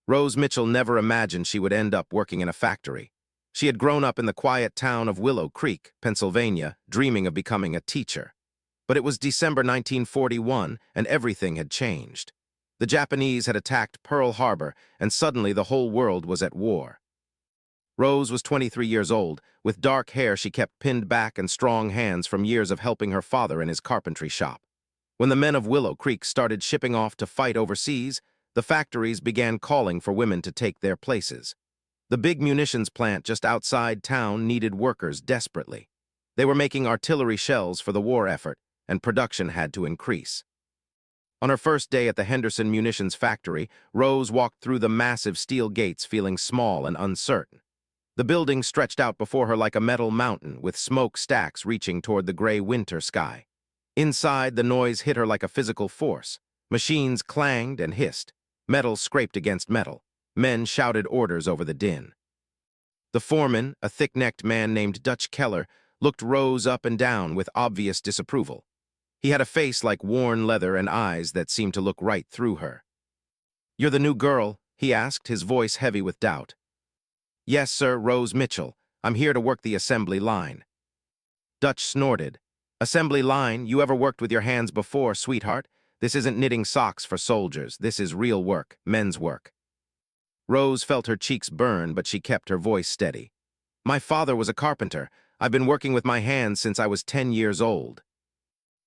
Rose Mitchell never imagined she would end up working in a factory. She had grown up in the quiet town of Willow Creek, Pennsylvania, dreaming of becoming a teacher. But it was December 1941, and everything had changed. The Japanese had attacked Pearl Harbor, and suddenly the whole world was at war. Rose was 23 years old. With dark hair she kept pinned back and strong hands from years of helping her father in his carpentry shop. When the men of Willow Creek started shipping off to fight overseas, the factories began calling for women to take their places. The big munitions plant just outside town needed workers desperately. They were making artillery shells for the war effort, and production had to increase. On her first day at the Henderson Munitions Factory, Rose walked through the massive steel gates feeling small and uncertain. The building stretched out before her like a metal mountain, with smoke stacks reaching toward the gray winter sky. Inside, the noise hit her like a physical force. Machines clanged and hissed. Metal scraped against metal. Men shouted orders over the din. The foreman, a thick-necked man named Dutch Keller, looked Rose up and down with obvious disapproval. He had a face like worn leather and eyes that seemed to look right through her. "You're the new girl?" he asked, his voice heavy with doubt. "Yes, sir, Rose Mitchell. I'm here to work the assembly line." Dutch snorted. "Assembly line? You ever worked with your hands before, sweetheart? This isn't knitting socks for soldiers. This is real work, men's work." Rose felt her cheeks burn, but she kept her voice steady. "My father was a carpenter. I've been working with my hands since I was 10 years old."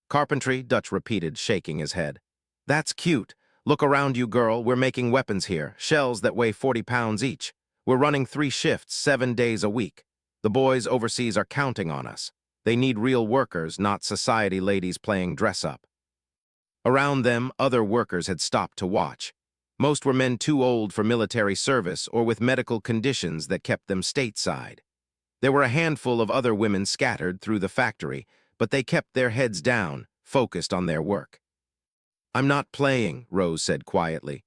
"Carpentry," Dutch repeated, shaking his head. "That's cute. Look around you, girl. We're making weapons here, shells that weigh 40 pounds each. We're running 3 shifts, 7 days a week. The boys overseas are counting on us. They need real workers, not society ladies playing dress-up." Around them, other workers had stopped to watch. Most were men too old for military service or with medical conditions that kept them stateside. There were a handful of other women scattered through the factory, but they kept their heads down, focused on their work. "I'm not playing," Rose said quietly.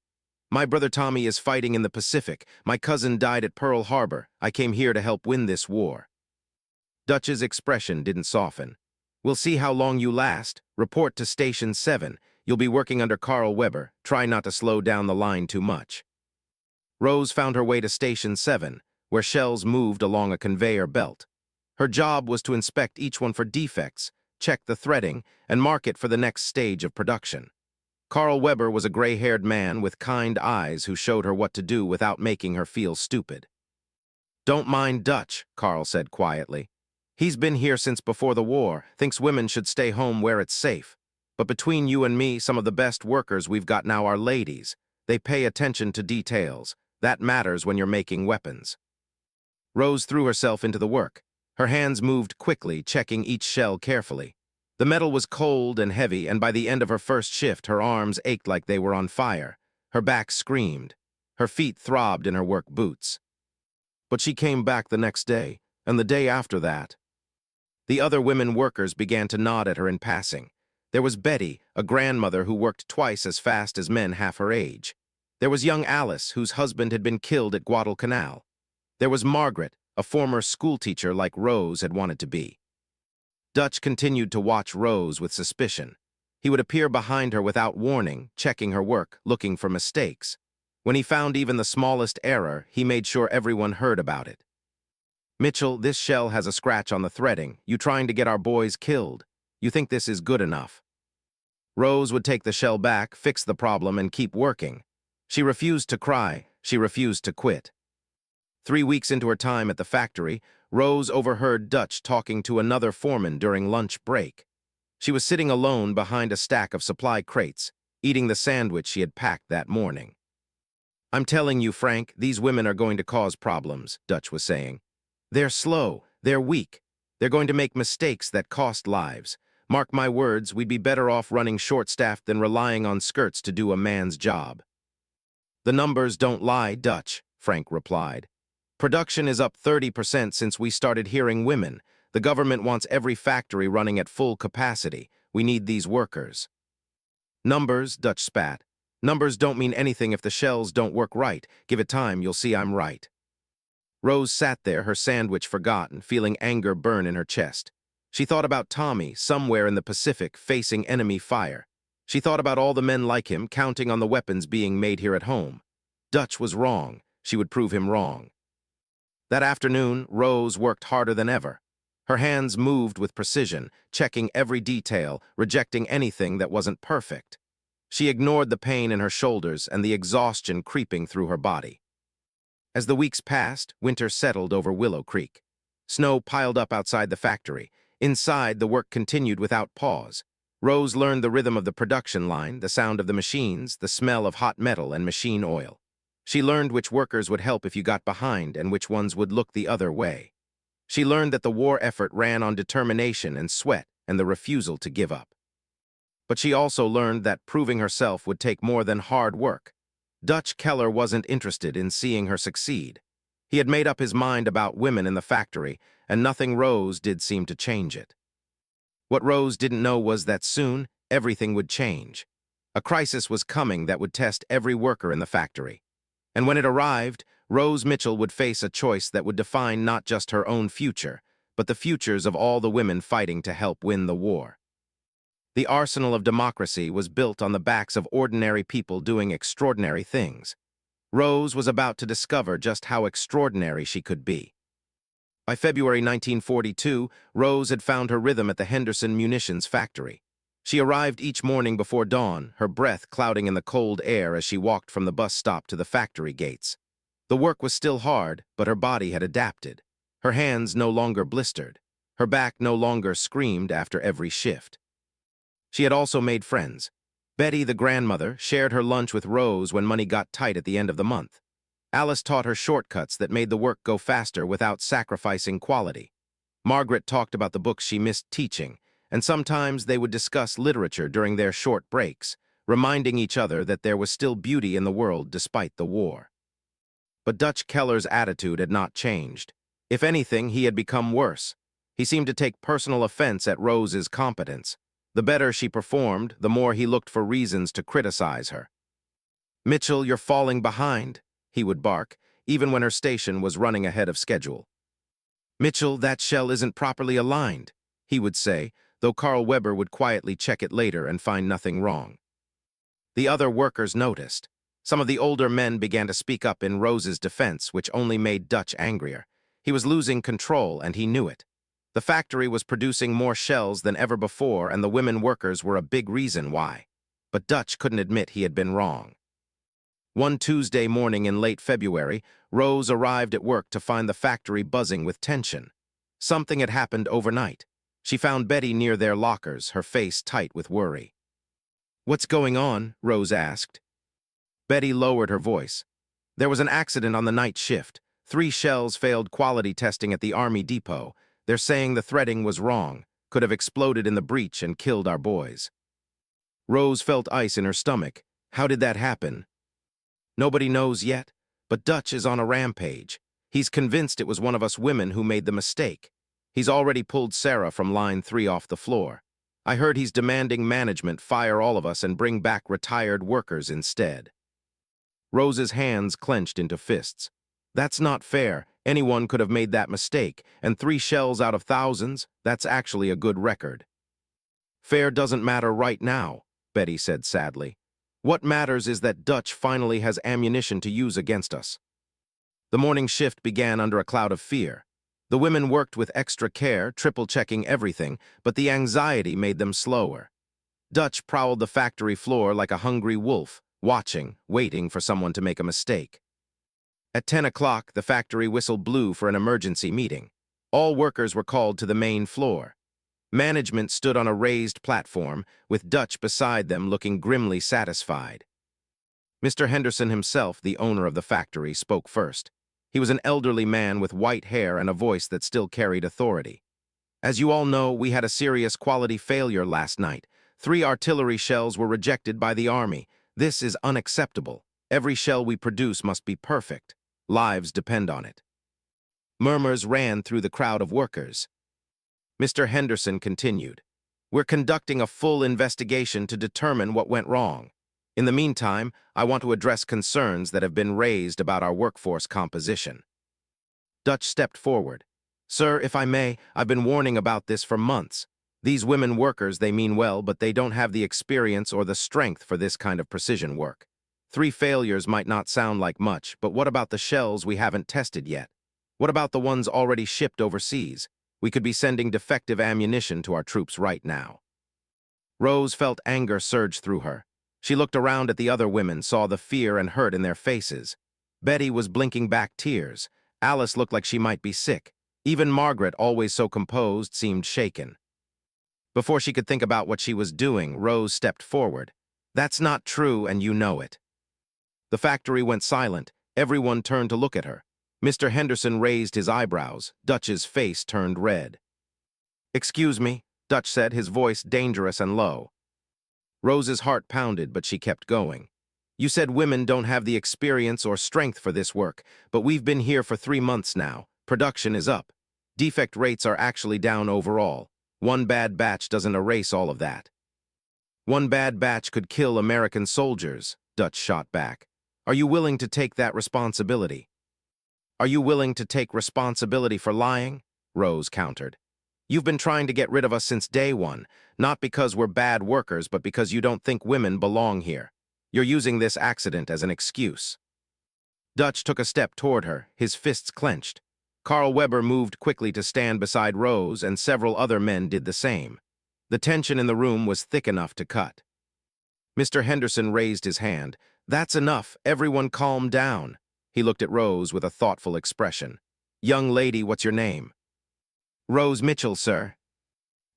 "My brother Tommy is fighting in the Pacific. My cousin died at Pearl Harbor. I came here to help win this war." Dutch's expression didn't soften. "We'll see how long you last. Report to Station 7. You'll be working under Carl Weber. Try not to slow down the line too much." Rose found her way to Station 7, where shells moved along a conveyor belt. Her job was to inspect each one for defects, check the threading, and mark it for the next stage of production. Carl Weber was a gray-haired man with kind eyes who showed her what to do without making her feel stupid. "Don't mind Dutch," Carl said quietly. "He's been here since before the war, thinks women should stay home where it's safe. But between you and me, some of the best workers we've got now are ladies. They pay attention to details. That matters when you're making weapons." Rose threw herself into the work. Her hands moved quickly, checking each shell carefully. The metal was cold and heavy, and by the end of her first shift, her arms ached like they were on fire. Her back screamed. Her feet throbbed in her work boots. But she came back the next day, and the day after that. The other women workers began to nod at her in passing. There was Betty, a grandmother who worked twice as fast as men half her age. There was young Alice, whose husband had been killed at Guadalcanal. There was Margaret, a former schoolteacher like Rose had wanted to be. Dutch continued to watch Rose with suspicion. He would appear behind her without warning, checking her work, looking for mistakes. When he found even the smallest error, he made sure everyone heard about it. "Mitchell, this shell has a scratch on the threading. You trying to get our boys killed. You think this is good enough?" Rose would take the shell back, fix the problem, and keep working. She refused to cry. She refused to quit. 3 weeks into her time at the factory, Rose overheard Dutch talking to another foreman during lunch break. She was sitting alone behind a stack of supply crates, eating the sandwich she had packed that morning. "I'm telling you, Frank, these women are going to cause problems," Dutch was saying. "They're slow. They're weak. They're going to make mistakes that cost lives. Mark my words, we'd be better off running short-staffed than relying on skirts to do a man's job." "The numbers don't lie, Dutch," Frank replied. "Production is up 30% since we started hearing women. The government wants every factory running at full capacity. We need these workers." "Numbers," Dutch spat. "Numbers don't mean anything if the shells don't work right. Give it time, you'll see I'm right." Rose sat there, her sandwich forgotten, feeling anger burn in her chest. She thought about Tommy, somewhere in the Pacific, facing enemy fire. She thought about all the men like him, counting on the weapons being made here at home. Dutch was wrong. She would prove him wrong. That afternoon, Rose worked harder than ever. Her hands moved with precision, checking every detail, rejecting anything that wasn't perfect. She ignored the pain in her shoulders and the exhaustion creeping through her body. As the weeks passed, winter settled over Willow Creek. Snow piled up outside the factory. Inside, the work continued without pause. Rose learned the rhythm of the production line, the sound of the machines, the smell of hot metal and machine oil. She learned which workers would help if you got behind and which ones would look the other way. She learned that the war effort ran on determination and sweat and the refusal to give up. But she also learned that proving herself would take more than hard work. Dutch Keller wasn't interested in seeing her succeed. He had made up his mind about women in the factory, and nothing Rose did seem to change it. What Rose didn't know was that soon, everything would change. A crisis was coming that would test every worker in the factory. And when it arrived, Rose Mitchell would face a choice that would define not just her own future, but the futures of all the women fighting to help win the war. The arsenal of democracy was built on the backs of ordinary people doing extraordinary things. Rose was about to discover just how extraordinary she could be. By February 1942, Rose had found her rhythm at the Henderson Munitions factory. She arrived each morning before dawn, her breath clouding in the cold air as she walked from the bus stop to the factory gates. The work was still hard, but her body had adapted. Her hands no longer blistered. Her back no longer screamed after every shift. She had also made friends. Betty, the grandmother, shared her lunch with Rose when money got tight at the end of the month. Alice taught her shortcuts that made the work go faster without sacrificing quality. Margaret talked about the books she missed teaching, and sometimes they would discuss literature during their short breaks, reminding each other that there was still beauty in the world despite the war. But Dutch Keller's attitude had not changed. If anything, he had become worse. He seemed to take personal offense at Rose's competence. The better she performed, the more he looked for reasons to criticize her. "Mitchell, you're falling behind," he would bark, even when her station was running ahead of schedule. "Mitchell, that shell isn't properly aligned," he would say, though Carl Weber would quietly check it later and find nothing wrong. The other workers noticed. Some of the older men began to speak up in Rose's defense, which only made Dutch angrier. He was losing control, and he knew it. The factory was producing more shells than ever before, and the women workers were a big reason why. But Dutch couldn't admit he had been wrong. One Tuesday morning in late February, Rose arrived at work to find the factory buzzing with tension. Something had happened overnight. She found Betty near their lockers, her face tight with worry. "What's going on?" Rose asked. Betty lowered her voice. "There was an accident on the night shift. 3 shells failed quality testing at the Army depot. They're saying the threading was wrong, could have exploded in the breach and killed our boys." Rose felt ice in her stomach. How did that happen? "Nobody knows yet, but Dutch is on a rampage. He's convinced it was one of us women who made the mistake. He's already pulled Sarah from line 3 off the floor. I heard he's demanding management fire all of us and bring back retired workers instead." Rose's hands clenched into fists. "That's not fair. Anyone could have made that mistake, and 3 shells out of thousands, that's actually a good record." "Fair doesn't matter right now," Betty said sadly. "What matters is that Dutch finally has ammunition to use against us." The morning shift began under a cloud of fear. The women worked with extra care, triple-checking everything, but the anxiety made them slower. Dutch prowled the factory floor like a hungry wolf, watching, waiting for someone to make a mistake. At 10 o'clock, the factory whistle blew for an emergency meeting. All workers were called to the main floor. Management stood on a raised platform, with Dutch beside them looking grimly satisfied. Mr. Henderson himself, the owner of the factory, spoke first. He was an elderly man with white hair and a voice that still carried authority. "As you all know, we had a serious quality failure last night. 3 artillery shells were rejected by the Army. This is unacceptable. Every shell we produce must be perfect. Lives depend on it." Murmurs ran through the crowd of workers. Mr. Henderson continued, "We're conducting a full investigation to determine what went wrong. In the meantime, I want to address concerns that have been raised about our workforce composition." Dutch stepped forward. "Sir, if I may, I've been warning about this for months. These women workers, they mean well, but they don't have the experience or the strength for this kind of precision work. 3 failures might not sound like much, but what about the shells we haven't tested yet? What about the ones already shipped overseas? We could be sending defective ammunition to our troops right now. Rose felt anger surge through her. She looked around at the other women, saw the fear and hurt in their faces. Betty was blinking back tears. Alice looked like she might be sick. Even Margaret, always so composed, seemed shaken. Before she could think about what she was doing, Rose stepped forward. "That's not true, and you know it." The factory went silent. Everyone turned to look at her. Mr. Henderson raised his eyebrows. Dutch's face turned red. "Excuse me," Dutch said, his voice dangerous and low. Rose's heart pounded, but she kept going. "You said women don't have the experience or strength for this work, but we've been here for 3 months now. Production is up. Defect rates are actually down overall. One bad batch doesn't erase all of that." "One bad batch could kill American soldiers," Dutch shot back. "Are you willing to take that responsibility?" "Are you willing to take responsibility for lying?" Rose countered. "You've been trying to get rid of us since day one, not because we're bad workers, but because you don't think women belong here. You're using this accident as an excuse." Dutch took a step toward her, his fists clenched. Carl Weber moved quickly to stand beside Rose, and several other men did the same. The tension in the room was thick enough to cut. Mr. Henderson raised his hand. "That's enough. Everyone calm down." He looked at Rose with a thoughtful expression. "Young lady, what's your name?" "Rose Mitchell, sir."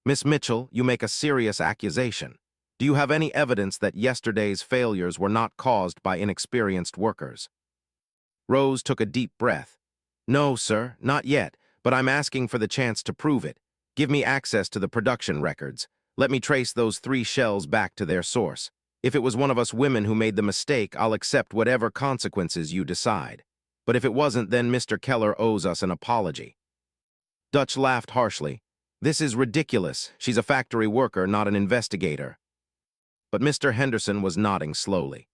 "Miss Mitchell, you make a serious accusation. Do you have any evidence that yesterday's failures were not caused by inexperienced workers?" Rose took a deep breath. "No, sir, not yet, but I'm asking for the chance to prove it. Give me access to the production records. Let me trace those 3 shells back to their source. If it was one of us women who made the mistake, I'll accept whatever consequences you decide. But if it wasn't, then Mr. Keller owes us an apology." Dutch laughed harshly. "This is ridiculous. She's a factory worker, not an investigator." But Mr. Henderson was nodding slowly.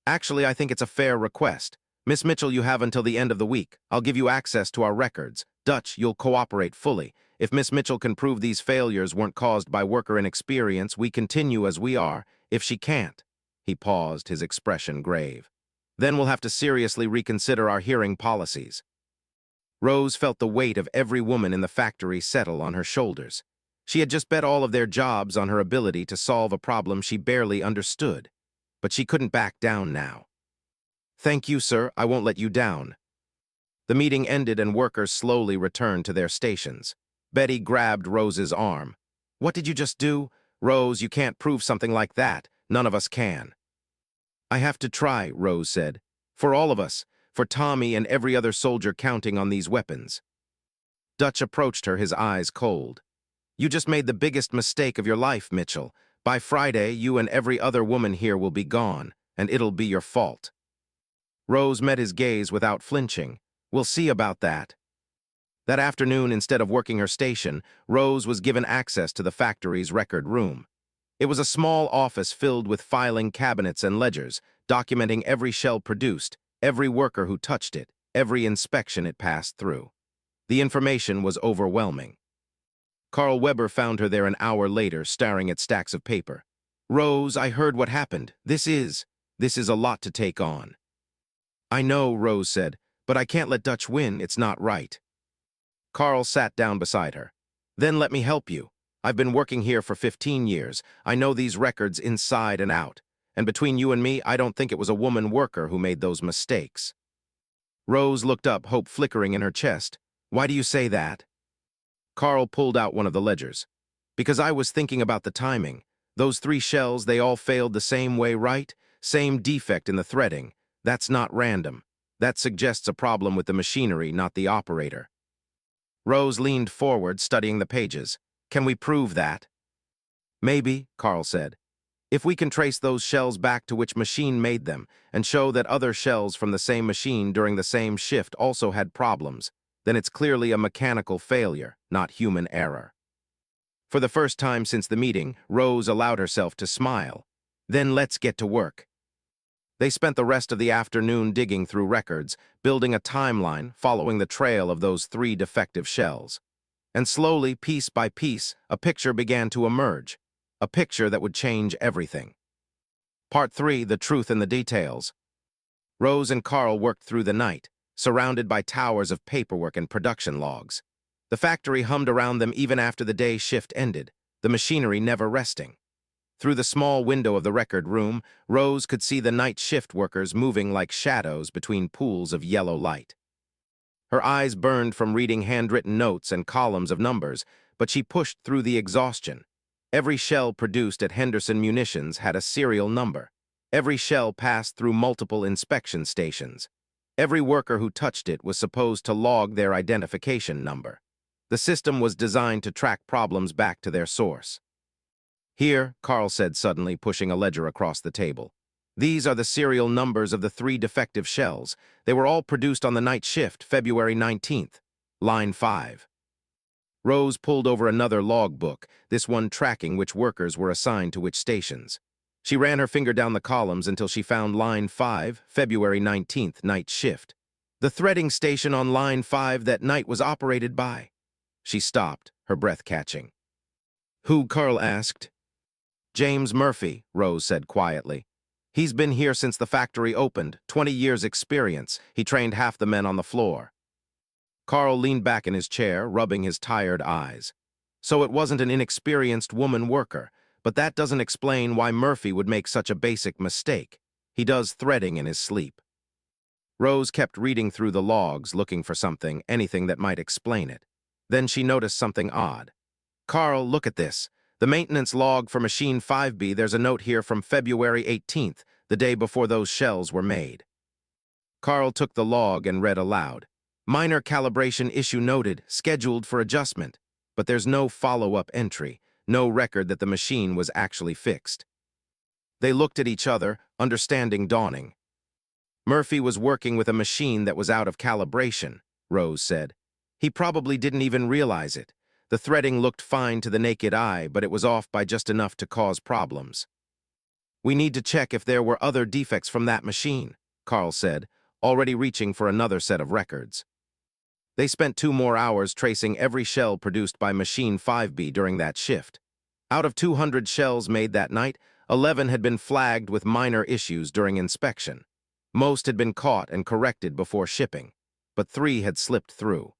"Actually, I think it's a fair request. Miss Mitchell, you have until the end of the week. I'll give you access to our records. Dutch, you'll cooperate fully. If Miss Mitchell can prove these failures weren't caused by worker inexperience, we continue as we are. If she can't—" He paused, his expression grave. "Then we'll have to seriously reconsider our hearing policies." Rose felt the weight of every woman in the factory settle on her shoulders. She had just bet all of their jobs on her ability to solve a problem she barely understood. But she couldn't back down now. "Thank you, sir. I won't let you down." The meeting ended and workers slowly returned to their stations. Betty grabbed Rose's arm. "What did you just do? Rose, you can't prove something like that. None of us can." "I have to try," Rose said. "For all of us. For Tommy and every other soldier counting on these weapons." Dutch approached her, his eyes cold. "You just made the biggest mistake of your life, Mitchell. By Friday, you and every other woman here will be gone, and it'll be your fault." Rose met his gaze without flinching. "We'll see about that." That afternoon, instead of working her station, Rose was given access to the factory's record room. It was a small office filled with filing cabinets and ledgers, documenting every shell produced, every worker who touched it, every inspection it passed through. The information was overwhelming. Carl Weber found her there an hour later, staring at stacks of paper. "Rose, I heard what happened. This is a lot to take on." "I know," Rose said, "but I can't let Dutch win. It's not right." Carl sat down beside her. "Then let me help you. I've been working here for 15 years. I know these records inside and out. And between you and me, I don't think it was a woman worker who made those mistakes." Rose looked up, hope flickering in her chest. "Why do you say that?" Carl pulled out one of the ledgers. "Because I was thinking about the timing. Those 3 shells, they all failed the same way, right? Same defect in the threading. That's not random. That suggests a problem with the machinery, not the operator." Rose leaned forward, studying the pages. "Can we prove that?" "Maybe," Carl said. "If we can trace those shells back to which machine made them and show that other shells from the same machine during the same shift also had problems, then it's clearly a mechanical failure, not human error." For the first time since the meeting, Rose allowed herself to smile. "Then let's get to work." They spent the rest of the afternoon digging through records, building a timeline following the trail of those 3 defective shells. And slowly, piece by piece, a picture began to emerge, a picture that would change everything. Part 3, The Truth in the Details. Rose and Carl worked through the night, surrounded by towers of paperwork and production logs. The factory hummed around them even after the day shift ended, the machinery never resting. Through the small window of the record room, Rose could see the night shift workers moving like shadows between pools of yellow light. Her eyes burned from reading handwritten notes and columns of numbers, but she pushed through the exhaustion. Every shell produced at Henderson Munitions had a serial number. Every shell passed through multiple inspection stations. Every worker who touched it was supposed to log their identification number. The system was designed to track problems back to their source. "Here," Carl said suddenly, pushing a ledger across the table. "These are the serial numbers of the 3 defective shells. They were all produced on the night shift, February 19th. Line 5. Rose pulled over another logbook, this one tracking which workers were assigned to which stations. She ran her finger down the columns until she found line 5, February 19th, night shift. The threading station on line 5 that night was operated by. She stopped, her breath catching. "Who?" Carl asked. "James Murphy," Rose said quietly. "He's been here since the factory opened, 20 years experience. He trained half the men on the floor." Carl leaned back in his chair, rubbing his tired eyes. So it wasn't an inexperienced woman worker, but that doesn't explain why Murphy would make such a basic mistake. He does threading in his sleep. Rose kept reading through the logs, looking for something, anything that might explain it. Then she noticed something odd. "Carl, look at this. The maintenance log for Machine 5B, there's a note here from February 18th, the day before those shells were made." Carl took the log and read aloud. "Minor calibration issue noted, scheduled for adjustment." But there's no follow-up entry, no record that the machine was actually fixed. They looked at each other, understanding dawning. "Murphy was working with a machine that was out of calibration," Rose said. "He probably didn't even realize it. The threading looked fine to the naked eye, but it was off by just enough to cause problems." "We need to check if there were other defects from that machine," Carl said, already reaching for another set of records. They spent 2 more hours tracing every shell produced by Machine 5B during that shift. Out of 200 shells made that night, 11 had been flagged with minor issues during inspection. Most had been caught and corrected before shipping, but 3 had slipped through.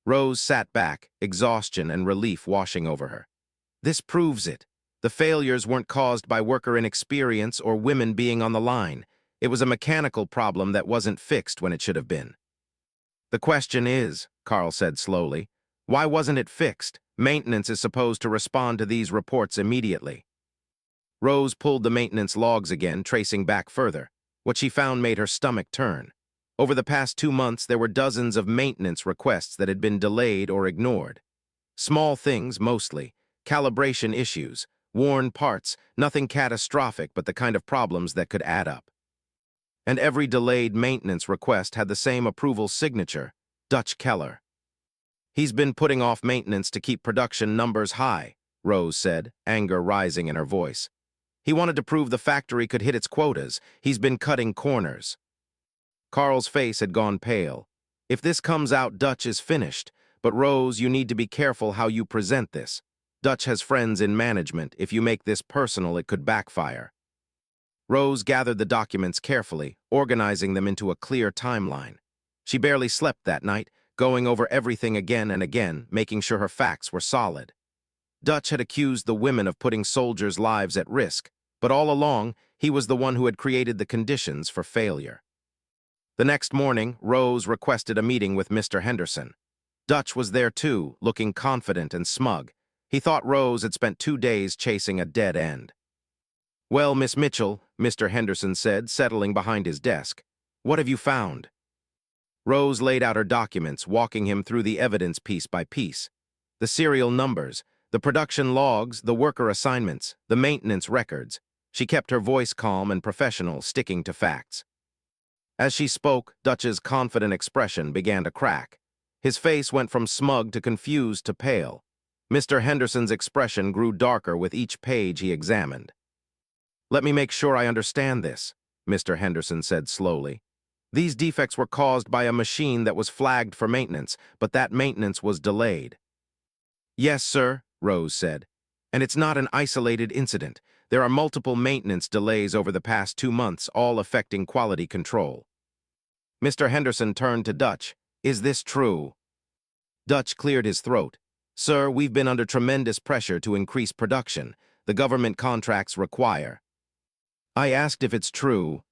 Rose sat back, exhaustion and relief washing over her. This proves it. The failures weren't caused by worker inexperience or women being on the line. It was a mechanical problem that wasn't fixed when it should have been. "The question is," Carl said slowly, "why wasn't it fixed? Maintenance is supposed to respond to these reports immediately." Rose pulled the maintenance logs again, tracing back further. What she found made her stomach turn. Over the past 2 months, there were dozens of maintenance requests that had been delayed or ignored. Small things, mostly. Calibration issues, worn parts, nothing catastrophic, but the kind of problems that could add up. And every delayed maintenance request had the same approval signature, Dutch Keller. "He's been putting off maintenance to keep production numbers high," Rose said, anger rising in her voice. "He wanted to prove the factory could hit its quotas. He's been cutting corners." Carl's face had gone pale. "If this comes out, Dutch is finished. But Rose, you need to be careful how you present this. Dutch has friends in management. If you make this personal, it could backfire." Rose gathered the documents carefully, organizing them into a clear timeline. She barely slept that night, going over everything again and again, making sure her facts were solid. Dutch had accused the women of putting soldiers' lives at risk, but all along, he was the one who had created the conditions for failure. The next morning, Rose requested a meeting with Mr. Henderson. Dutch was there too, looking confident and smug. He thought Rose had spent 2 days chasing a dead end. "Well, Miss Mitchell," Mr. Henderson said, settling behind his desk. "What have you found?" Rose laid out her documents, walking him through the evidence piece by piece. The serial numbers, the production logs, the worker assignments, the maintenance records. She kept her voice calm and professional, sticking to facts. As she spoke, Dutch's confident expression began to crack. His face went from smug to confused to pale. Mr. Henderson's expression grew darker with each page he examined. "Let me make sure I understand this," Mr. Henderson said slowly. "These defects were caused by a machine that was flagged for maintenance, but that maintenance was delayed." "Yes, sir," Rose said. "And it's not an isolated incident. There are multiple maintenance delays over the past 2 months, all affecting quality control. Mr. Henderson turned to Dutch. Is this true? Dutch cleared his throat. Sir, we've been under tremendous pressure to increase production. The government contracts require. I asked if it's true.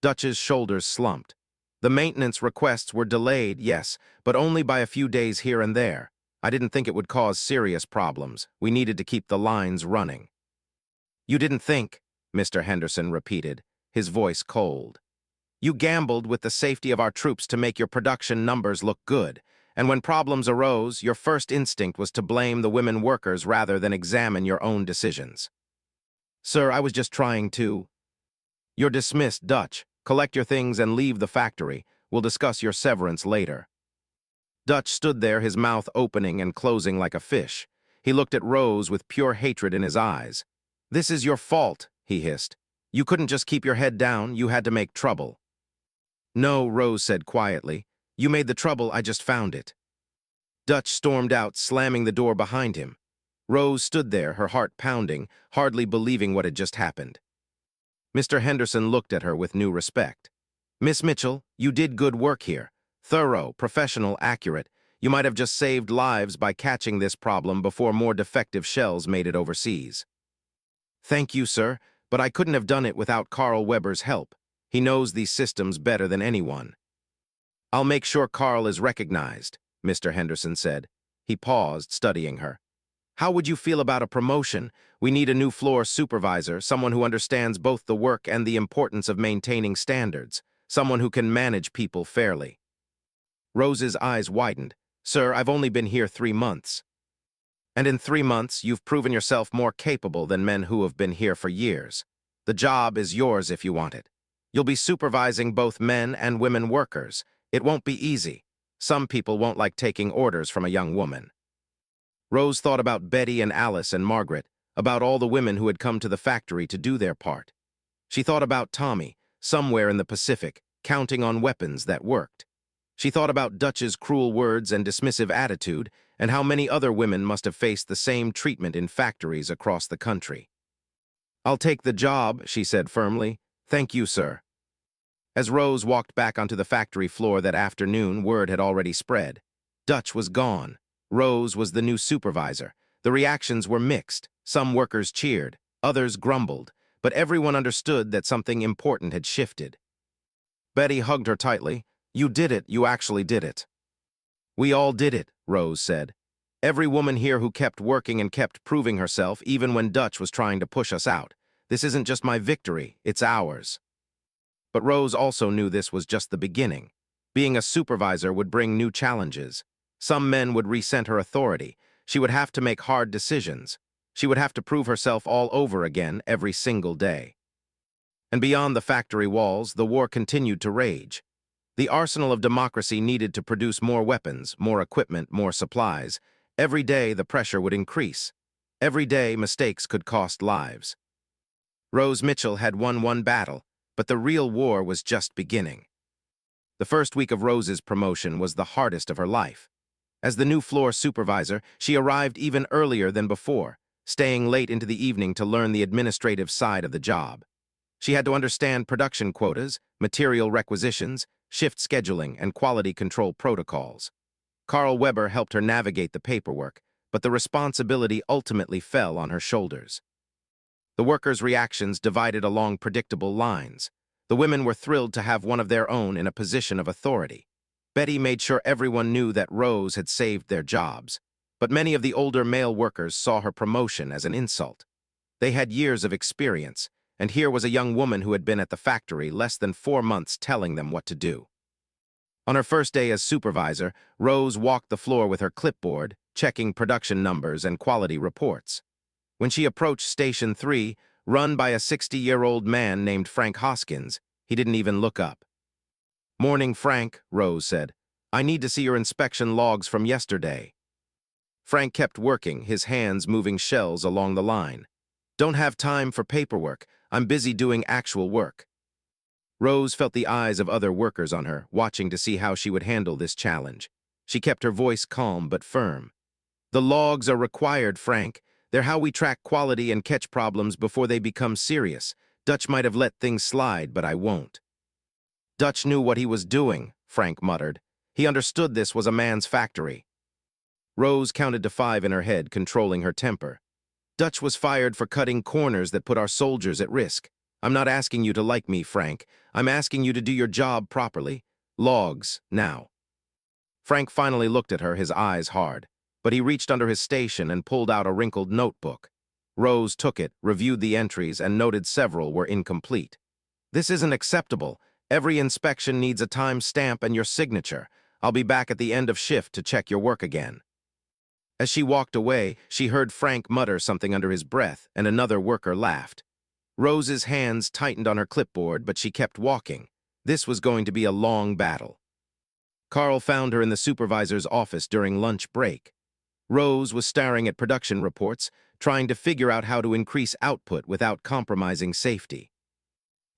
Dutch's shoulders slumped. The maintenance requests were delayed, yes, but only by a few days here and there. I didn't think it would cause serious problems. We needed to keep the lines running. You didn't think, Mr. Henderson repeated, his voice cold. You gambled with the safety of our troops to make your production numbers look good, and when problems arose, your first instinct was to blame the women workers rather than examine your own decisions. Sir, I was just trying to. You're dismissed, Dutch. Collect your things and leave the factory. We'll discuss your severance later. Dutch stood there, his mouth opening and closing like a fish. He looked at Rose with pure hatred in his eyes. This is your fault, he hissed. You couldn't just keep your head down, you had to make trouble. No, Rose said quietly. You made the trouble, I just found it. Dutch stormed out, slamming the door behind him. Rose stood there, her heart pounding, hardly believing what had just happened. Mr. Henderson looked at her with new respect. Miss Mitchell, you did good work here. Thorough, professional, accurate. You might have just saved lives by catching this problem before more defective shells made it overseas. Thank you, sir, but I couldn't have done it without Carl Weber's help. He knows these systems better than anyone. I'll make sure Carl is recognized, Mr. Henderson said. He paused, studying her. How would you feel about a promotion? We need a new floor supervisor, someone who understands both the work and the importance of maintaining standards, someone who can manage people fairly. Rose's eyes widened. Sir, I've only been here 3 months. And in 3 months, you've proven yourself more capable than men who have been here for years. The job is yours if you want it. You'll be supervising both men and women workers. It won't be easy. Some people won't like taking orders from a young woman. Rose thought about Betty and Alice and Margaret, about all the women who had come to the factory to do their part. She thought about Tommy, somewhere in the Pacific, counting on weapons that worked. She thought about Dutch's cruel words and dismissive attitude, and how many other women must have faced the same treatment in factories across the country. I'll take the job, she said firmly. Thank you, sir. As Rose walked back onto the factory floor that afternoon, word had already spread. Dutch was gone. Rose was the new supervisor. The reactions were mixed. Some workers cheered, others grumbled, but everyone understood that something important had shifted. Betty hugged her tightly. You did it, you actually did it. We all did it, Rose said. Every woman here who kept working and kept proving herself, even when Dutch was trying to push us out. This isn't just my victory, it's ours. But Rose also knew this was just the beginning. Being a supervisor would bring new challenges. Some men would resent her authority. She would have to make hard decisions. She would have to prove herself all over again every single day. And beyond the factory walls, the war continued to rage. The arsenal of democracy needed to produce more weapons, more equipment, more supplies. Every day, the pressure would increase. Every day, mistakes could cost lives. Rose Mitchell had won one battle, but the real war was just beginning. The first week of Rose's promotion was the hardest of her life. As the new floor supervisor, she arrived even earlier than before, staying late into the evening to learn the administrative side of the job. She had to understand production quotas, material requisitions, shift scheduling, and quality control protocols. Carl Weber helped her navigate the paperwork, but the responsibility ultimately fell on her shoulders. The workers' reactions divided along predictable lines. The women were thrilled to have one of their own in a position of authority. Betty made sure everyone knew that Rose had saved their jobs, but many of the older male workers saw her promotion as an insult. They had years of experience, and here was a young woman who had been at the factory less than 4 months telling them what to do. On her first day as supervisor, Rose walked the floor with her clipboard, checking production numbers and quality reports. When she approached Station 3, run by a 60-year-old man named Frank Hoskins, he didn't even look up. Morning, Frank, Rose said. I need to see your inspection logs from yesterday. Frank kept working, his hands moving shells along the line. Don't have time for paperwork. I'm busy doing actual work. Rose felt the eyes of other workers on her, watching to see how she would handle this challenge. She kept her voice calm but firm. The logs are required, Frank. They're how we track quality and catch problems before they become serious. Dutch might have let things slide, but I won't." Dutch knew what he was doing, Frank muttered. He understood this was a man's factory. Rose counted to 5 in her head, controlling her temper. "Dutch was fired for cutting corners that put our soldiers at risk. I'm not asking you to like me, Frank. I'm asking you to do your job properly. Logs, now." Frank finally looked at her, his eyes hard. But he reached under his station and pulled out a wrinkled notebook. Rose took it, reviewed the entries, and noted several were incomplete. "This isn't acceptable. Every inspection needs a time stamp and your signature. I'll be back at the end of shift to check your work again." As she walked away, she heard Frank mutter something under his breath, and another worker laughed. Rose's hands tightened on her clipboard, but she kept walking. This was going to be a long battle. Carl found her in the supervisor's office during lunch break. Rose was staring at production reports, trying to figure out how to increase output without compromising safety.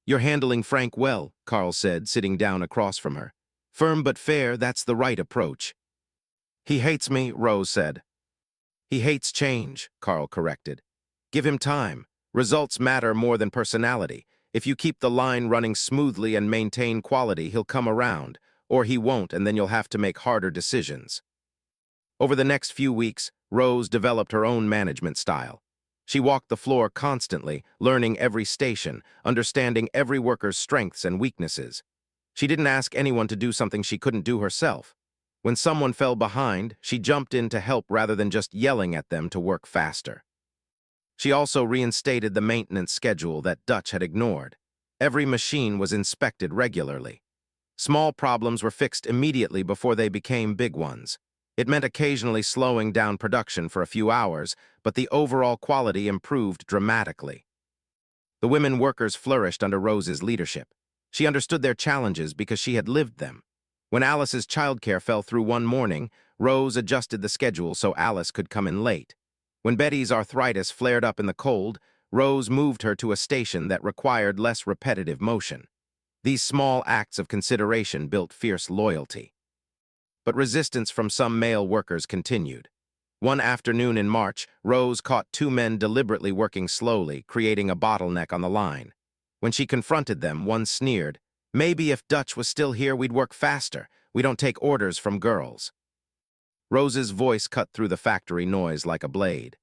"You're handling Frank well," Carl said, sitting down across from her. "Firm but fair, that's the right approach." "He hates me," Rose said. "He hates change," Carl corrected. "Give him time. Results matter more than personality. If you keep the line running smoothly and maintain quality, he'll come around, or he won't, and then you'll have to make harder decisions." Over the next few weeks, Rose developed her own management style. She walked the floor constantly, learning every station, understanding every worker's strengths and weaknesses. She didn't ask anyone to do something she couldn't do herself. When someone fell behind, she jumped in to help rather than just yelling at them to work faster. She also reinstated the maintenance schedule that Dutch had ignored. Every machine was inspected regularly. Small problems were fixed immediately before they became big ones. It meant occasionally slowing down production for a few hours, but the overall quality improved dramatically. The women workers flourished under Rose's leadership. She understood their challenges because she had lived them. When Alice's childcare fell through one morning, Rose adjusted the schedule so Alice could come in late. When Betty's arthritis flared up in the cold, Rose moved her to a station that required less repetitive motion. These small acts of consideration built fierce loyalty. But resistance from some male workers continued. One afternoon in March, Rose caught 2 men deliberately working slowly, creating a bottleneck on the line. When she confronted them, one sneered, "Maybe if Dutch was still here, we'd work faster. We don't take orders from girls." Rose's voice cut through the factory noise like a blade.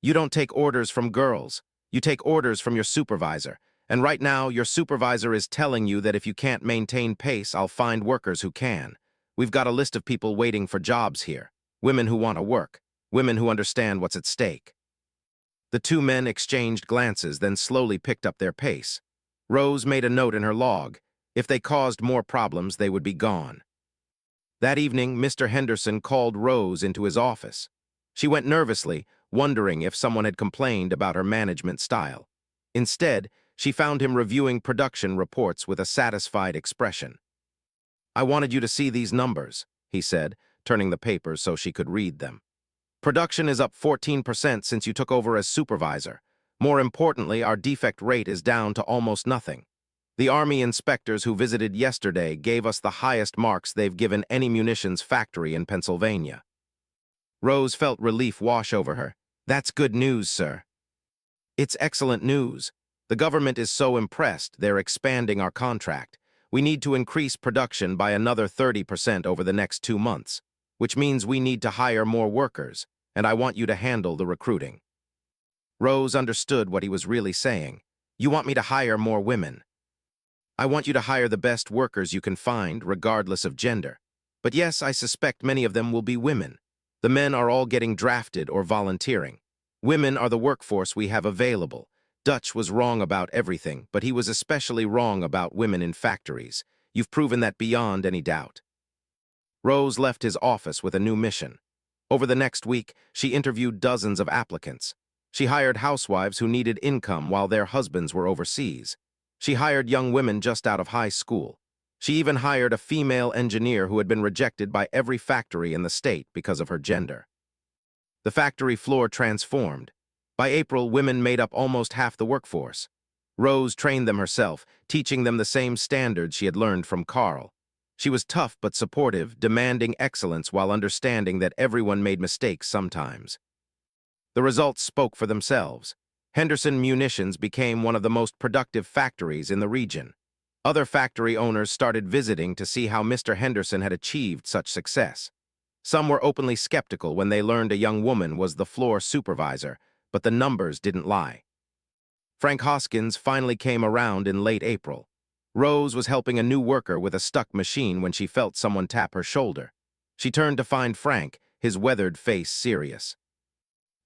"You don't take orders from girls. You take orders from your supervisor. And right now, your supervisor is telling you that if you can't maintain pace, I'll find workers who can. We've got a list of people waiting for jobs here. Women who want to work. Women who understand what's at stake." The 2 men exchanged glances, then slowly picked up their pace. Rose made a note in her log. If they caused more problems, they would be gone. That evening, Mr. Henderson called Rose into his office. She went nervously, wondering if someone had complained about her management style. Instead, she found him reviewing production reports with a satisfied expression. "I wanted you to see these numbers," he said, turning the papers so she could read them. "Production is up 14% since you took over as supervisor. More importantly, our defect rate is down to almost nothing. The Army inspectors who visited yesterday gave us the highest marks they've given any munitions factory in Pennsylvania." Rose felt relief wash over her. "That's good news, sir." "It's excellent news. The government is so impressed, they're expanding our contract. We need to increase production by another 30% over the next 2 months, which means we need to hire more workers, and I want you to handle the recruiting." Rose understood what he was really saying. "You want me to hire more women? I want you to hire the best workers you can find, regardless of gender. But yes, I suspect many of them will be women. The men are all getting drafted or volunteering. Women are the workforce we have available. Dutch was wrong about everything, but he was especially wrong about women in factories. You've proven that beyond any doubt." Rose left his office with a new mission. Over the next week, she interviewed dozens of applicants. She hired housewives who needed income while their husbands were overseas. She hired young women just out of high school. She even hired a female engineer who had been rejected by every factory in the state because of her gender. The factory floor transformed. By April, women made up almost half the workforce. Rose trained them herself, teaching them the same standards she had learned from Carl. She was tough but supportive, demanding excellence while understanding that everyone made mistakes sometimes. The results spoke for themselves. Henderson Munitions became one of the most productive factories in the region. Other factory owners started visiting to see how Mr. Henderson had achieved such success. Some were openly skeptical when they learned a young woman was the floor supervisor, but the numbers didn't lie. Frank Hoskins finally came around in late April. Rose was helping a new worker with a stuck machine when she felt someone tap her shoulder. She turned to find Frank, his weathered face serious.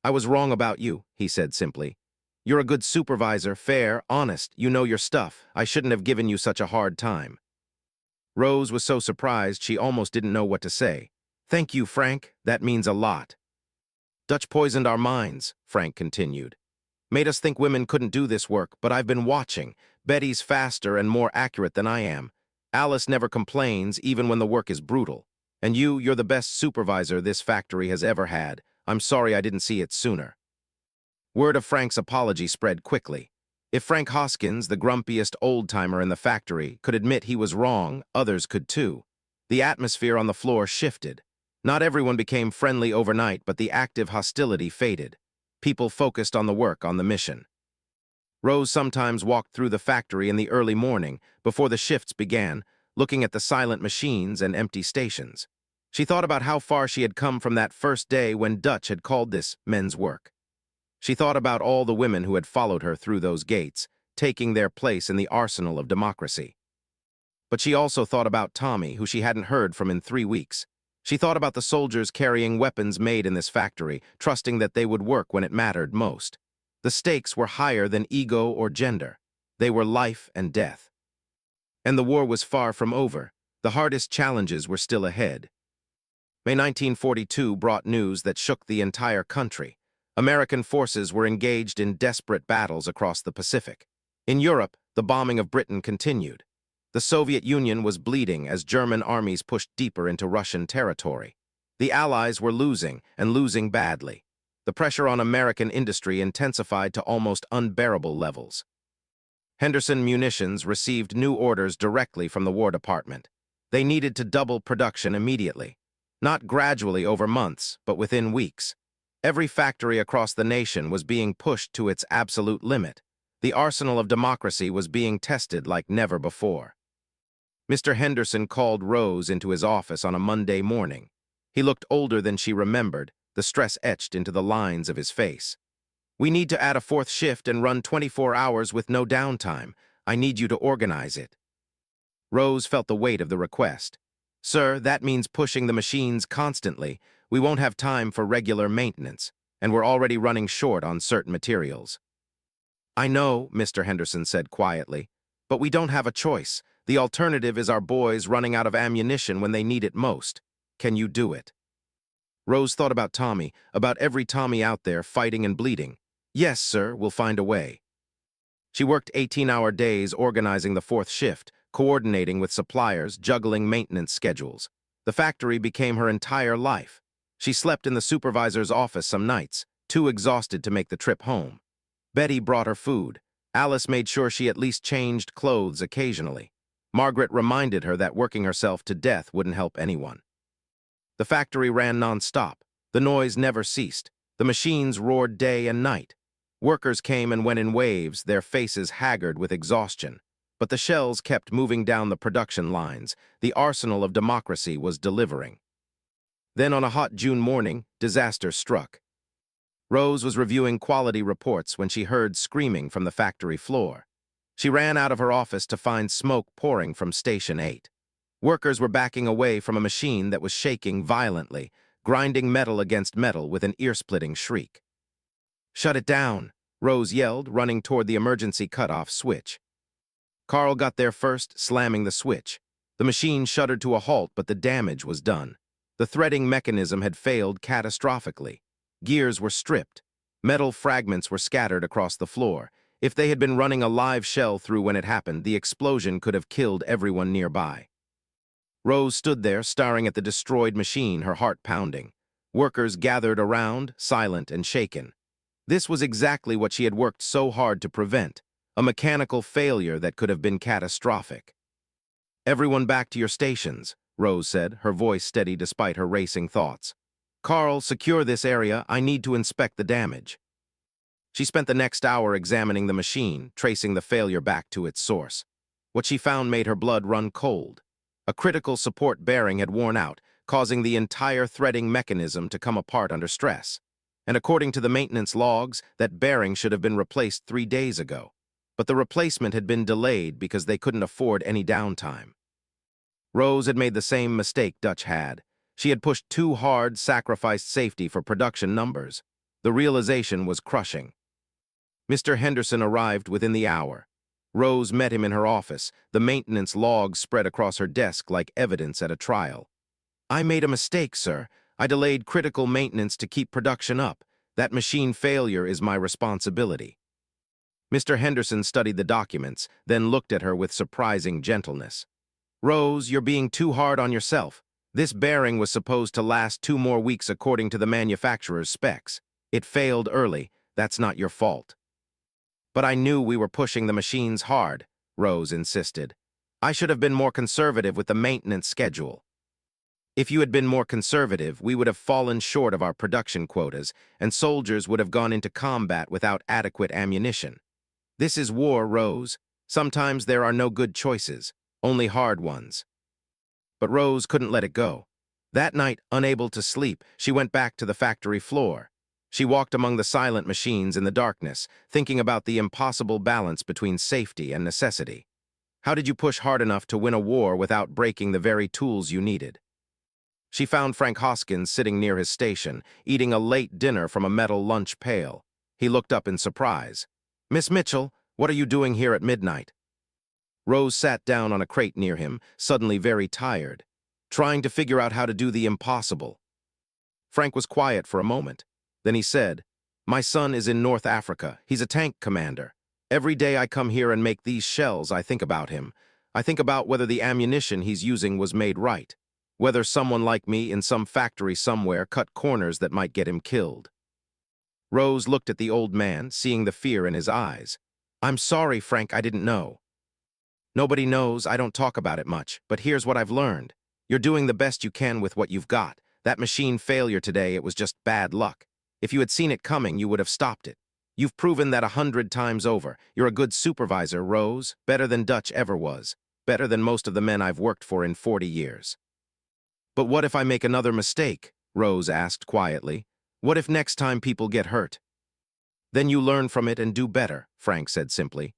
"I was wrong about you," he said simply. "You're a good supervisor, fair, honest, you know your stuff. I shouldn't have given you such a hard time." Rose was so surprised she almost didn't know what to say. "Thank you, Frank. That means a lot." "Dutch poisoned our minds," Frank continued. "Made us think women couldn't do this work, but I've been watching. Betty's faster and more accurate than I am. Alice never complains, even when the work is brutal. And you're the best supervisor this factory has ever had. I'm sorry I didn't see it sooner." Word of Frank's apology spread quickly. If Frank Hoskins, the grumpiest old-timer in the factory, could admit he was wrong, others could too. The atmosphere on the floor shifted. Not everyone became friendly overnight, but the active hostility faded. People focused on the work, on the mission. Rose sometimes walked through the factory in the early morning, before the shifts began, looking at the silent machines and empty stations. She thought about how far she had come from that first day when Dutch had called this men's work. She thought about all the women who had followed her through those gates, taking their place in the arsenal of democracy. But she also thought about Tommy, who she hadn't heard from in 3 weeks. She thought about the soldiers carrying weapons made in this factory, trusting that they would work when it mattered most. The stakes were higher than ego or gender. They were life and death. And the war was far from over. The hardest challenges were still ahead. May 1942 brought news that shook the entire country. American forces were engaged in desperate battles across the Pacific. In Europe, the bombing of Britain continued. The Soviet Union was bleeding as German armies pushed deeper into Russian territory. The Allies were losing, and losing badly. The pressure on American industry intensified to almost unbearable levels. Henderson Munitions received new orders directly from the War Department. They needed to double production immediately. Not gradually over months, but within weeks. Every factory across the nation was being pushed to its absolute limit. The arsenal of democracy was being tested like never before. Mr. Henderson called Rose into his office on a Monday morning. He looked older than she remembered, the stress etched into the lines of his face. "We need to add a 4th shift and run 24 hours with no downtime. I need you to organize it." Rose felt the weight of the request. "Sir, that means pushing the machines constantly. We won't have time for regular maintenance, and we're already running short on certain materials." "I know," Mr. Henderson said quietly, "but we don't have a choice. The alternative is our boys running out of ammunition when they need it most. Can you do it?" Rose thought about Tommy, about every Tommy out there fighting and bleeding. "Yes, sir, we'll find a way." She worked 18-hour days organizing the 4th shift, coordinating with suppliers, juggling maintenance schedules. The factory became her entire life. She slept in the supervisor's office some nights, too exhausted to make the trip home. Betty brought her food. Alice made sure she at least changed clothes occasionally. Margaret reminded her that working herself to death wouldn't help anyone. The factory ran non-stop. The noise never ceased. The machines roared day and night. Workers came and went in waves, their faces haggard with exhaustion. But the shells kept moving down the production lines. The arsenal of democracy was delivering. Then on a hot June morning, disaster struck. Rose was reviewing quality reports when she heard screaming from the factory floor. She ran out of her office to find smoke pouring from Station 8. Workers were backing away from a machine that was shaking violently, grinding metal against metal with an ear-splitting shriek. "Shut it down," Rose yelled, running toward the emergency cutoff switch. Carl got there first, slamming the switch. The machine shuddered to a halt, but the damage was done. The threading mechanism had failed catastrophically. Gears were stripped. Metal fragments were scattered across the floor. If they had been running a live shell through when it happened, the explosion could have killed everyone nearby. Rose stood there, staring at the destroyed machine, her heart pounding. Workers gathered around, silent and shaken. This was exactly what she had worked so hard to prevent, a mechanical failure that could have been catastrophic. "Everyone back to your stations," Rose said, her voice steady despite her racing thoughts. "Carl, secure this area. I need to inspect the damage." She spent the next hour examining the machine, tracing the failure back to its source. What she found made her blood run cold. A critical support bearing had worn out, causing the entire threading mechanism to come apart under stress. And according to the maintenance logs, that bearing should have been replaced 3 days ago. But the replacement had been delayed because they couldn't afford any downtime. Rose had made the same mistake Dutch had. She had pushed too hard, sacrificed safety for production numbers. The realization was crushing. Mr. Henderson arrived within the hour. Rose met him in her office, the maintenance logs spread across her desk like evidence at a trial. "I made a mistake, sir. I delayed critical maintenance to keep production up. That machine failure is my responsibility." Mr. Henderson studied the documents, then looked at her with surprising gentleness. "Rose, you're being too hard on yourself. This bearing was supposed to last 2 more weeks according to the manufacturer's specs. It failed early. That's not your fault." "But I knew we were pushing the machines hard," Rose insisted. "I should have been more conservative with the maintenance schedule." "If you had been more conservative, we would have fallen short of our production quotas, and soldiers would have gone into combat without adequate ammunition. This is war, Rose. Sometimes there are no good choices, only hard ones." But Rose couldn't let it go. That night, unable to sleep, she went back to the factory floor. She walked among the silent machines in the darkness, thinking about the impossible balance between safety and necessity. How did you push hard enough to win a war without breaking the very tools you needed? She found Frank Hoskins sitting near his station, eating a late dinner from a metal lunch pail. He looked up in surprise. "Miss Mitchell, what are you doing here at midnight?" Rose sat down on a crate near him, suddenly very tired, trying to figure out how to do the impossible. Frank was quiet for a moment. Then he said, "My son is in North Africa. He's a tank commander. Every day I come here and make these shells, I think about him. I think about whether the ammunition he's using was made right, whether someone like me in some factory somewhere cut corners that might get him killed." Rose looked at the old man, seeing the fear in his eyes. "I'm sorry, Frank, I didn't know." "Nobody knows, I don't talk about it much, but here's what I've learned. You're doing the best you can with what you've got. That machine failure today, it was just bad luck. If you had seen it coming, you would have stopped it. You've proven that 100 times over. You're a good supervisor, Rose, better than Dutch ever was, better than most of the men I've worked for in 40 years. "But what if I make another mistake?" Rose asked quietly. "What if next time people get hurt?" "Then you learn from it and do better," Frank said simply.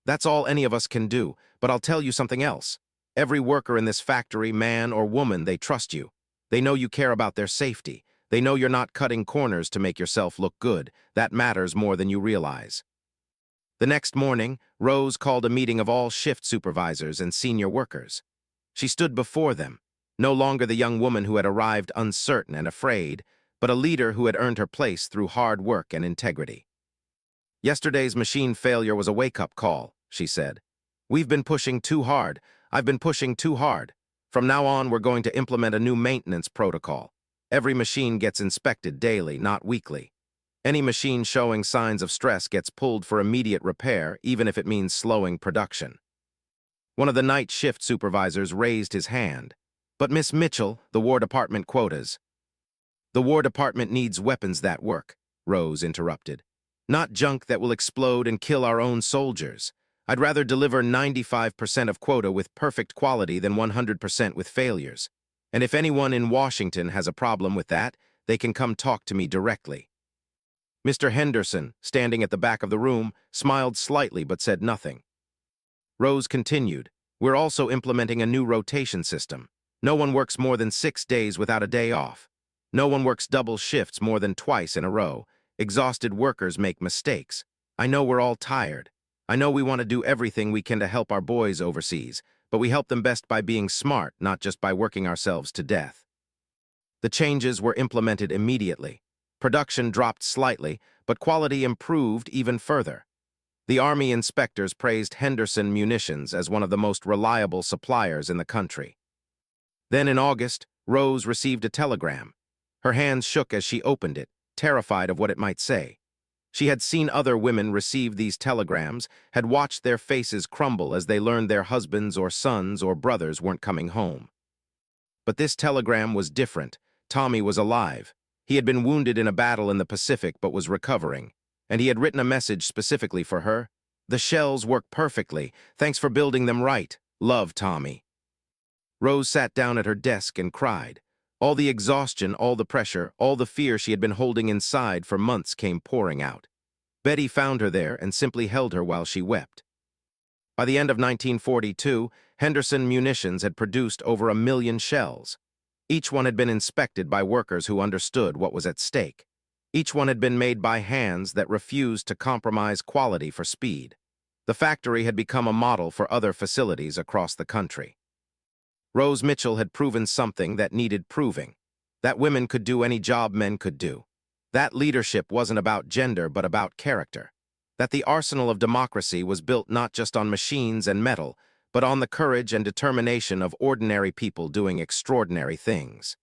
"That's all any of us can do, but I'll tell you something else. Every worker in this factory, man or woman, they trust you. They know you care about their safety. They know you're not cutting corners to make yourself look good. That matters more than you realize." The next morning, Rose called a meeting of all shift supervisors and senior workers. She stood before them, no longer the young woman who had arrived uncertain and afraid, but a leader who had earned her place through hard work and integrity. "Yesterday's machine failure was a wake-up call," she said. "We've been pushing too hard. I've been pushing too hard. From now on, we're going to implement a new maintenance protocol. Every machine gets inspected daily, not weekly. Any machine showing signs of stress gets pulled for immediate repair, even if it means slowing production." One of the night shift supervisors raised his hand. "But Miss Mitchell, the War Department quotas." "The War Department needs weapons that work," Rose interrupted. "Not junk that will explode and kill our own soldiers. I'd rather deliver 95% of quota with perfect quality than 100% with failures. And if anyone in Washington has a problem with that, they can come talk to me directly." Mr. Henderson, standing at the back of the room, smiled slightly but said nothing. Rose continued, "We're also implementing a new rotation system. No one works more than 6 days without a day off. No one works double shifts more than twice in a row. Exhausted workers make mistakes. I know we're all tired. I know we want to do everything we can to help our boys overseas, but we help them best by being smart, not just by working ourselves to death." The changes were implemented immediately. Production dropped slightly, but quality improved even further. The Army inspectors praised Henderson Munitions as one of the most reliable suppliers in the country. Then in August, Rose received a telegram. Her hands shook as she opened it, terrified of what it might say. She had seen other women receive these telegrams, had watched their faces crumble as they learned their husbands or sons or brothers weren't coming home. But this telegram was different. Tommy was alive. He had been wounded in a battle in the Pacific but was recovering, and he had written a message specifically for her. "The shells work perfectly. Thanks for building them right. Love, Tommy." Rose sat down at her desk and cried. All the exhaustion, all the pressure, all the fear she had been holding inside for months came pouring out. Betty found her there and simply held her while she wept. By the end of 1942, Henderson Munitions had produced over 1 million shells. Each one had been inspected by workers who understood what was at stake. Each one had been made by hands that refused to compromise quality for speed. The factory had become a model for other facilities across the country. Rose Mitchell had proven something that needed proving, that women could do any job men could do. That leadership wasn't about gender but about character. That the arsenal of democracy was built not just on machines and metal, but on the courage and determination of ordinary people doing extraordinary things.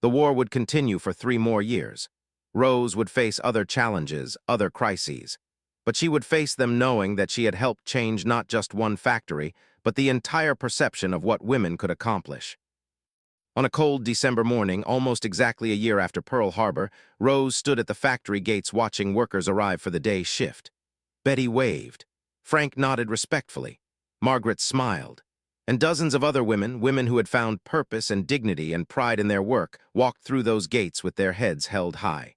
The war would continue for 3 more years. Rose would face other challenges, other crises. But she would face them knowing that she had helped change not just one factory, but the entire perception of what women could accomplish. On a cold December morning, almost exactly a year after Pearl Harbor, Rose stood at the factory gates watching workers arrive for the day shift. Betty waved. Frank nodded respectfully. Margaret smiled. And dozens of other women who had found purpose and dignity and pride in their work, walked through those gates with their heads held high.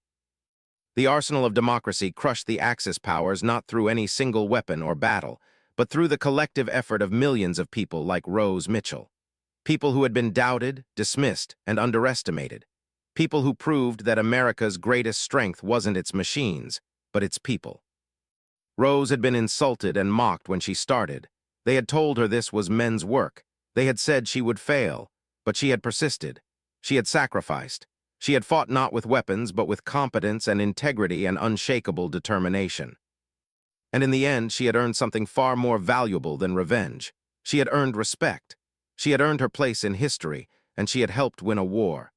The arsenal of democracy crushed the Axis powers not through any single weapon or battle, but through the collective effort of millions of people like Rose Mitchell. People who had been doubted, dismissed, and underestimated. People who proved that America's greatest strength wasn't its machines, but its people. Rose had been insulted and mocked when she started. They had told her this was men's work. They had said she would fail, but she had persisted. She had sacrificed. She had fought not with weapons, but with competence and integrity and unshakable determination. And in the end, she had earned something far more valuable than revenge. She had earned respect. She had earned her place in history, and she had helped win a war.